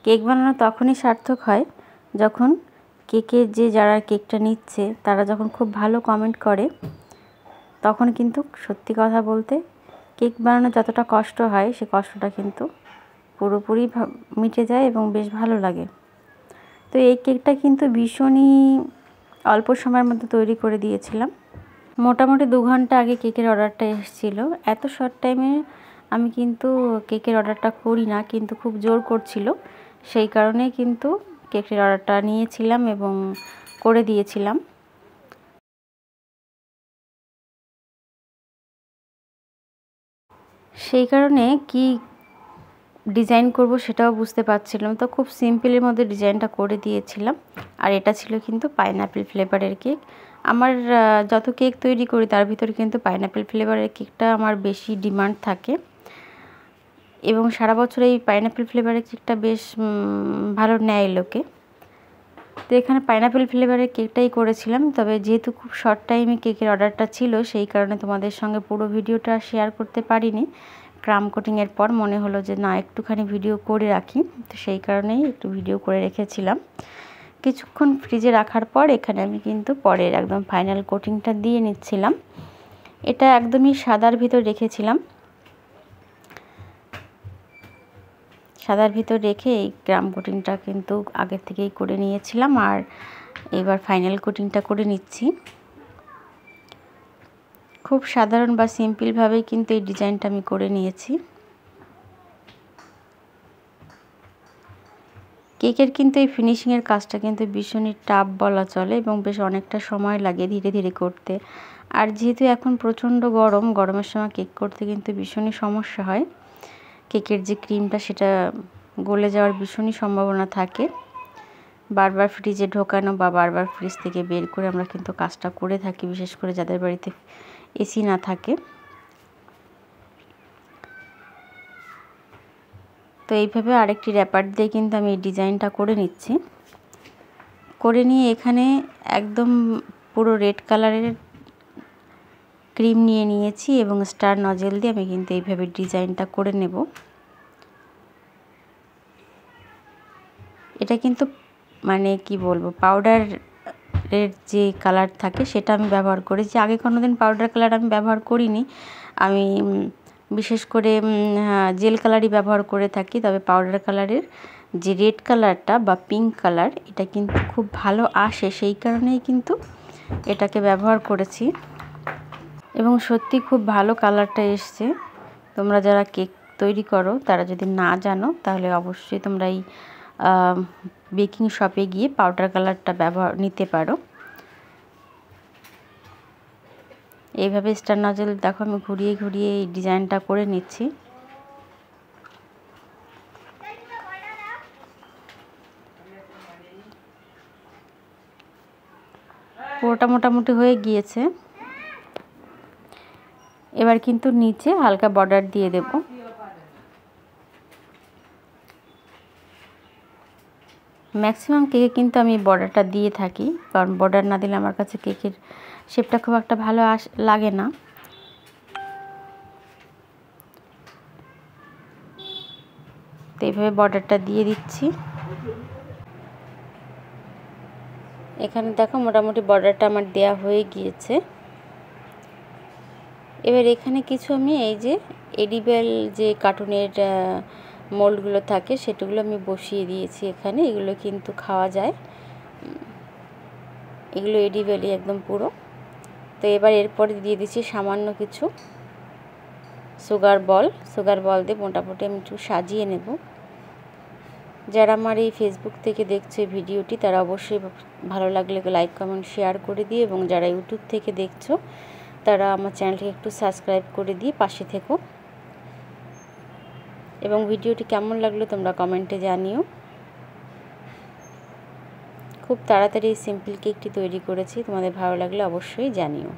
Cake বানানো তখনই সার্থক হয় যখন কেকের যারা কেকটা নিচ্ছে তারা যখন খুব ভালো কমেন্ট করে, তখন কিন্তু সত্যি কথা বলতে কেক বানানো যতটা কষ্ট হয় সে কষ্টটা কিন্তু পুরোপুরি মিটে যায় এবং বেশ ভালো লাগে। তো এই কেকটা কিন্তু ভীষণই অল্প সময়ের মধ্যে তৈরি করে দিয়েছিলাম। মোটামুটি 2 ঘন্টা আগে কেকের অর্ডারটা এসেছিলো। এত শর্ট টাইমে আমি কিন্তু কেকের অর্ডারটা করি না, কিন্তু খুব জোর করছিল, সেই কারণেই কিন্তু কেকের অর্ডারটা নিয়েছিলাম এবং করে দিয়েছিলাম। সেই কারণে কি ডিজাইন করব সেটাও বুঝতে পারছিলাম, তো খুব সিম্পলের মধ্যে ডিজাইনটা করে দিয়েছিলাম। আর এটা ছিল কিন্তু পাইনাপেল ফ্লেভারের কেক। আমার যত কেক তৈরি করি তার ভিতরে কিন্তু পাইনাপেল ফ্লেভারের কেকটা আমার বেশি ডিমান্ড থাকে এবং সারা বছর এই পাইনাপেল ফ্লেভারের কেকটা বেশ ভালো নেয় লোকে। তো এখানে পাইনাপেল ফ্লেভারের কেকটাই করেছিলাম, তবে যেহেতু খুব শর্ট টাইমে কেকের অর্ডারটা ছিল সেই কারণে তোমাদের সঙ্গে পুরো ভিডিওটা শেয়ার করতে পারিনি। ক্রাম কোটিংয়ের পর মনে হলো যে না, একটুখানি ভিডিও করে রাখি, তো সেই কারণেই একটু ভিডিও করে রেখেছিলাম। কিছুক্ষণ ফ্রিজে রাখার পর এখানে আমি কিন্তু পরের একদম ফাইনাল কোটিংটা দিয়ে নিচ্ছিলাম। এটা একদমই সাদার ভিতর রেখেছিলাম, সাদার ভিতর রেখে এই ক্রাম কোটিংটা কিন্তু আগের থেকেই করে নিয়েছিলাম। আর এবার ফাইনাল কোটিংটা করে নিচ্ছি। খুব সাধারণ বা সিম্পলভাবেই কিন্তু এই ডিজাইনটা আমি করে নিয়েছি। কেকের কিন্তু এই ফিনিশিংয়ের কাজটা কিন্তু ভীষণই টাফ বলা চলে এবং বেশ অনেকটা সময় লাগে ধীরে ধীরে করতে। আর যেহেতু এখন প্রচণ্ড গরম, গরমের সময় কেক করতে কিন্তু ভীষণই সমস্যা হয়। কেকের যে ক্রিমটা সেটা গলে যাওয়ার ভীষণই সম্ভাবনা থাকে। বারবার ফ্রিজে ঢোকানো বা বারবার ফ্রিজ থেকে বের করে আমরা কিন্তু কাজটা করে থাকি, বিশেষ করে যাদের বাড়িতে এসি না থাকে। তো এইভাবে আরেকটি র্যাপার দিয়ে কিন্তু আমি এই ডিজাইনটা করে নিচ্ছি। করে নিয়ে এখানে একদম পুরো রেড কালারের ক্রিম নিয়ে নিয়েছি এবং স্টার নজেল দিয়ে আমি কিন্তু এইভাবে ডিজাইনটা করে নেব। এটা কিন্তু মানে কি বলবো, পাউডারের যে কালার থাকে সেটা আমি ব্যবহার করেছি। আগে কোনোদিন পাউডার কালার আমি ব্যবহার করিনি, আমি বিশেষ করে জেল কালারই ব্যবহার করে থাকি। তবে পাউডার কালারের যে রেড কালারটা বা পিঙ্ক কালার, এটা কিন্তু খুব ভালো আসে, সেই কারণেই কিন্তু এটাকে ব্যবহার করেছি এবং সত্যি খুব ভালো কালারটা এসছে। তোমরা যারা কেক তৈরি করো তারা যদি না জানো তাহলে অবশ্যই তোমরা এই বেকিং শপে গিয়ে পাউডার কালারটা নিতে পারো। এইভাবে স্টার নজেল দেখো আমি ঘুরিয়ে ঘুরিয়ে এই ডিজাইনটা করে নিচ্ছি। পুরোটা মোটামুটি হয়ে গিয়েছে। এবার কিন্তু নিচে হালকা বর্ডার দিয়ে দেব। ম্যাক্সিমাম কেকে কিন্তু আমি বর্ডারটা দিয়ে থাকি, কারণ বর্ডার না দিলে আমার কাছে কেকের শেপটা খুব একটা ভালো লাগে না। তো এইভাবে বর্ডারটা দিয়ে দিচ্ছি। এখানে দেখো মোটামুটি বর্ডারটা আমার দেয়া হয়ে গিয়েছে। এবার এখানে কিছু আমি এই যে এডিবেল যে কার্টুনের মোল্ডগুলো থাকে সেগুলো আমি বসিয়ে দিয়েছি এখানে। এগুলো কিন্তু খাওয়া যায়, এগুলো এডিবেলই একদম পুরো। তো এবার এরপরে দিয়ে দিচ্ছি সামান্য কিছু সুগার বল দিয়ে মোটামুটি আমি একটু সাজিয়ে নেব। যারা আমার এই ফেসবুক থেকে দেখছে ভিডিওটি তারা অবশ্যই ভালো লাগলে লাইক কমেন্ট শেয়ার করে দিও, এবং যারা ইউটিউব থেকে দেখছো তারা আমার চ্যানেলটিকে একটু সাবস্ক্রাইব করে দিয়ে পাশে থেকো। এবং ভিডিওটি কেমন লাগলো তোমরা কমেন্টে জানিও। খুব তাড়াতাড়ি সিম্পল কেকটি তৈরি করেছি, তোমাদের ভালো লাগলে অবশ্যই জানিও।